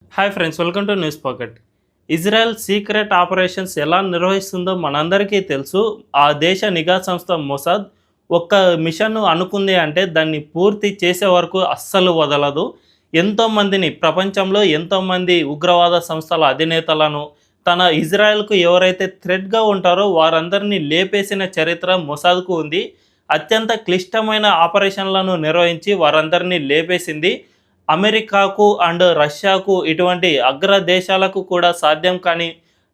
Hi friends, welcome to news pocket. Israel secret operations ఎలా నిర్వహిస్తుందో మనందరికీ తెలుసు. ఆ దేశ నిఘా సంస్థ మొసాద్ ఒక్క మిషన్ను అనుకుంది అంటే దాన్ని పూర్తి చేసే వరకు అస్సలు వదలదు. ఎంతోమందిని ప్రపంచంలో ఎంతోమంది ఉగ్రవాద సంస్థల అధినేతలను తన ఇజ్రాయెల్కు ఎవరైతే థ్రెట్గా ఉంటారో వారందరినీ లేపేసిన చరిత్ర మొసాద్కు ఉంది. అత్యంత క్లిష్టమైన ఆపరేషన్లను నిర్వహించి వారందరినీ లేపేసింది. అమెరికాకు అండ్ రష్యాకు ఇటువంటి అగ్ర దేశాలకు కూడా సాధ్యం కాని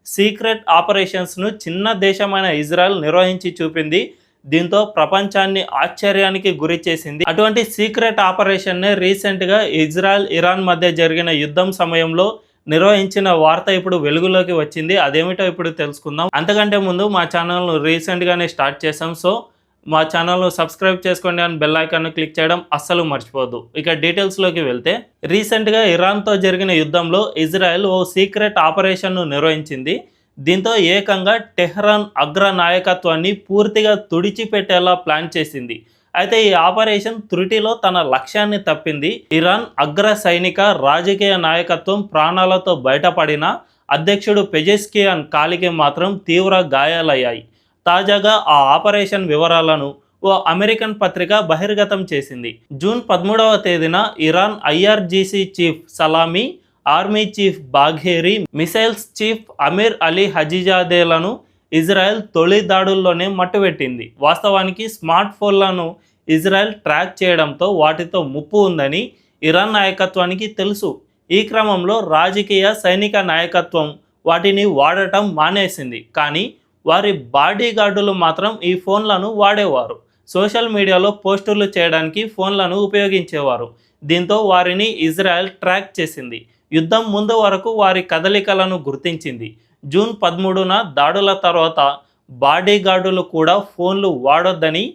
సీక్రెట్ ఆపరేషన్స్ను చిన్న దేశమైన ఇజ్రాయెల్ నిర్వహించి చూపింది. దీంతో ప్రపంచాన్ని ఆశ్చర్యానికి గురి చేసింది. అటువంటి సీక్రెట్ ఆపరేషన్నే రీసెంట్గా ఇజ్రాయెల్ ఇరాన్ మధ్య జరిగిన యుద్ధం సమయంలో నిర్వహించిన వార్త ఇప్పుడు వెలుగులోకి వచ్చింది. అదేమిటో ఇప్పుడు తెలుసుకుందాం. అంతకంటే ముందు మా ఛానల్ను రీసెంట్గానే స్టార్ట్ చేసాం. సో మా ఛానల్ను సబ్స్క్రైబ్ చేసుకోండి అని బెల్ ఐకాన్ను క్లిక్ చేయడం అస్సలు మర్చిపోవద్దు. ఇక డీటెయిల్స్లోకి వెళ్తే, రీసెంట్గా ఇరాన్తో జరిగిన యుద్ధంలో ఇజ్రాయెల్ ఓ సీక్రెట్ ఆపరేషన్ను నిర్వహించింది. దీంతో ఏకంగా టెహ్రాన్ అగ్ర నాయకత్వాన్ని పూర్తిగా తుడిచిపెట్టేలా ప్లాన్ చేసింది. అయితే ఈ ఆపరేషన్ త్రుటిలో తన లక్ష్యాన్ని తప్పింది. ఇరాన్ అగ్ర సైనిక రాజకీయ నాయకత్వం ప్రాణాలతో బయటపడిన అధ్యక్షుడు పెజెస్కియాన్ కాలికి మాత్రం తీవ్ర గాయాలయ్యాయి. తాజాగా ఆ ఆపరేషన్ వివరాలను ఓ అమెరికన్ పత్రిక బహిర్గతం చేసింది. జూన్ 13వ తేదీన Iran IRGC chief Salami, army chief Bagheri, missiles chief Amir Ali హజీజాదేలను ఇజ్రాయెల్ తొలి దాడుల్లోనే మట్టుబెట్టింది. వాస్తవానికి స్మార్ట్ ఫోన్లను ఇజ్రాయెల్ ట్రాక్ చేయడంతో వాటితో ముప్పు ఉందని ఇరాన్ నాయకత్వానికి తెలుసు. ఈ క్రమంలో రాజకీయ సైనిక నాయకత్వం వాటిని వాడటం మానేసింది. కానీ వారి బాడీ గార్డులు మాత్రం ఈ ఫోన్లను వాడేవారు. సోషల్ మీడియాలో పోస్టులు చేయడానికి ఫోన్లను ఉపయోగించేవారు. దీంతో వారిని ఇజ్రాయెల్ ట్రాక్ చేసింది. యుద్ధం ముందు వరకు వారి కదలికలను గుర్తించింది. జూన్ 13న దాడుల తర్వాత బాడీ గార్డులు కూడా ఫోన్లు వాడొద్దని,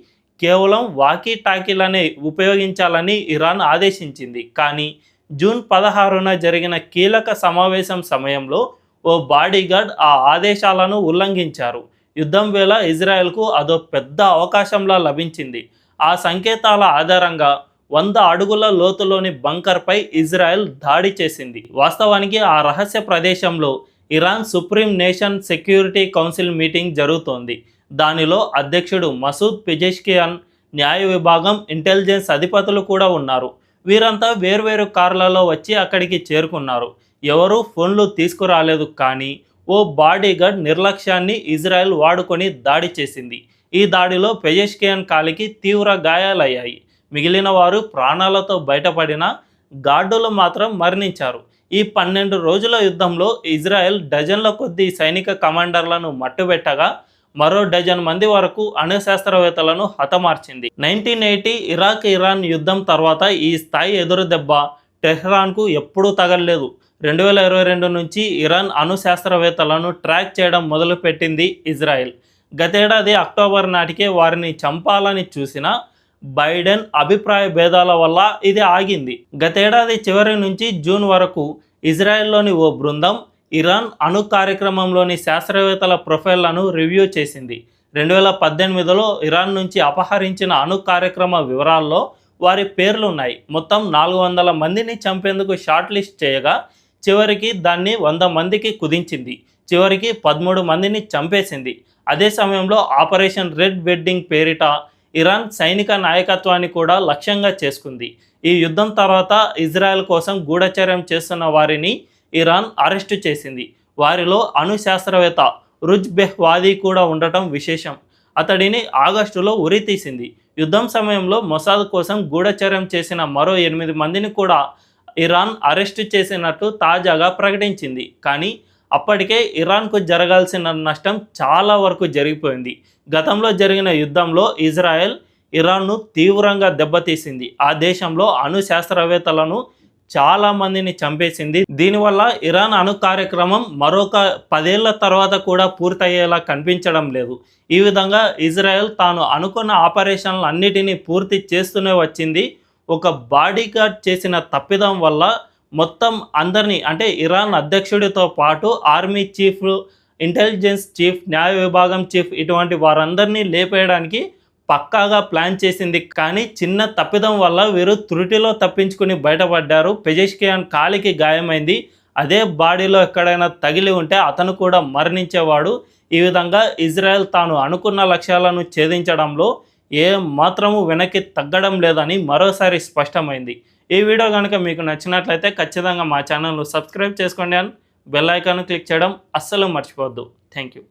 కేవలం వాకీ టాకీలనే ఉపయోగించాలని ఇరాన్ ఆదేశించింది. కానీ జూన్ 16న జరిగిన కీలక సమావేశం సమయంలో ఓ బాడీగార్డ్ ఆ ఆదేశాలను ఉల్లంఘించారు. యుద్ధం వేళ ఇజ్రాయెల్కు అదో పెద్ద అవకాశంలా లభించింది. ఆ సంకేతాల ఆధారంగా 100 అడుగుల లోతులోని బంకర్పై ఇజ్రాయెల్ దాడి చేసింది. వాస్తవానికి ఆ రహస్య ప్రదేశంలో Iran supreme nation security council meeting జరుగుతోంది. దానిలో అధ్యక్షుడు మసూద్ పెజెష్కియాన్, న్యాయ విభాగం, ఇంటెలిజెన్స్ అధిపతులు కూడా ఉన్నారు. వీరంతా వేర్వేరు కార్లలో వచ్చి అక్కడికి చేరుకున్నారు. ఎవరూ ఫోన్లు తీసుకురాలేదు. కానీ ఓ బాడీగార్డ్ నిర్లక్ష్యాన్ని ఇజ్రాయెల్ వాడుకొని దాడి చేసింది. ఈ దాడిలో పెజెష్కియాన్ కాలికి తీవ్ర గాయాలయ్యాయి. మిగిలిన వారు ప్రాణాలతో బయటపడిన గార్డులు మాత్రం మరణించారు. ఈ 12 రోజుల యుద్ధంలో ఇజ్రాయెల్ డజన్ల కొద్దీ సైనిక కమాండర్లను మట్టుబెట్టగా మరో డజన్ మంది వరకు అణుశాస్త్రవేత్తలను హతమార్చింది. 1980 ఇరాక్ ఇరాన్ యుద్ధం తర్వాత ఈ స్థాయి ఎదురు దెబ్బ టెహ్రాన్కు ఎప్పుడూ తగలలేదు. 2022 నుంచి ఇరాన్ అణుశాస్త్రవేత్తలను ట్రాక్ చేయడం మొదలుపెట్టింది ఇజ్రాయెల్. గతేడాది అక్టోబర్ నాటికే వారిని చంపాలని చూసిన బైడెన్ అభిప్రాయ భేదాల వల్ల ఇది ఆగింది. గతేడాది చివరి నుంచి జూన్ వరకు ఇజ్రాయెల్లోని ఓ బృందం ఇరాన్ అణు కార్యక్రమంలోని శాస్త్రవేత్తల ప్రొఫైళ్లను రివ్యూ చేసింది. 2018లో ఇరాన్ నుంచి అపహరించిన అణు కార్యక్రమ వివరాల్లో వారి పేర్లున్నాయి. మొత్తం 400 మందిని చంపేందుకు షార్ట్ లిస్ట్ చేయగా చివరికి దాన్ని 100 మందికి కుదించింది. చివరికి 13 మందిని చంపేసింది. అదే సమయంలో ఆపరేషన్ రెడ్ వెడ్డింగ్ పేరిట ఇరాన్ సైనిక నాయకత్వాన్ని కూడా లక్ష్యంగా చేసుకుంది. ఈ యుద్ధం తర్వాత ఇజ్రాయెల్ కోసం గూఢచర్యం చేస్తున్న వారిని ఇరాన్ అరెస్టు చేసింది. వారిలో అణు శాస్త్రవేత్త రుజ్ బెహ్వాదీ కూడా ఉండటం విశేషం. అతడిని ఆగస్టులో ఉరితీసింది. యుద్ధం సమయంలో మొసాద్ కోసం గూఢచర్యం చేసిన మరో 8 మందిని కూడా ఇరాన్ అరెస్టు చేసినట్టు తాజాగా ప్రకటించింది. కానీ అప్పటికే ఇరాన్కు జరగాల్సిన నష్టం చాలా వరకు జరిగిపోయింది. గతంలో జరిగిన యుద్ధంలో ఇజ్రాయెల్ ఇరాన్ను తీవ్రంగా దెబ్బతీసింది. ఆ దేశంలో అణు శాస్త్రవేత్తలను చాలామందిని చంపేసింది. దీనివల్ల ఇరాన్ అణు కార్యక్రమం మరొక 10 ఏళ్ల తర్వాత కూడా పూర్తయ్యేలా కనిపించడం లేదు. ఈ విధంగా ఇజ్రాయెల్ తాను అనుకున్న ఆపరేషన్లు అన్నిటినీ పూర్తి చేస్తూనే వచ్చింది. ఒక బాడీగార్డ్ చేసిన తప్పిదం వల్ల మొత్తం అందరినీ, అంటే ఇరాన్ అధ్యక్షుడితో పాటు ఆర్మీ చీఫ్, ఇంటెలిజెన్స్ చీఫ్, న్యాయ విభాగం చీఫ్, ఇటువంటి వారందరినీ లేపేయడానికి పక్కాగా ప్లాన్ చేసింది. కానీ చిన్న తప్పిదం వల్ల వీరు త్రుటిలో తప్పించుకుని బయటపడ్డారు. పెజెష్కియాన్ కాలికి గాయమైంది. అదే బాడీలో ఎక్కడైనా తగిలి ఉంటే అతను కూడా మరణించేవాడు. ఈ విధంగా ఇజ్రాయెల్ తాను అనుకున్న లక్ష్యాలను ఛేదించడంలో ఏ మాత్రము వెనక్కి తగ్గడం లేదని మరోసారి స్పష్టమైంది. ఈ వీడియో కనుక మీకు నచ్చినట్లయితే ఖచ్చితంగా మా ఛానల్ను సబ్స్క్రైబ్ చేసుకోండి అండ్ బెల్ ఐకాన్ క్లిక్ చేయడం అస్సలు మర్చిపోవద్దు. Thank you.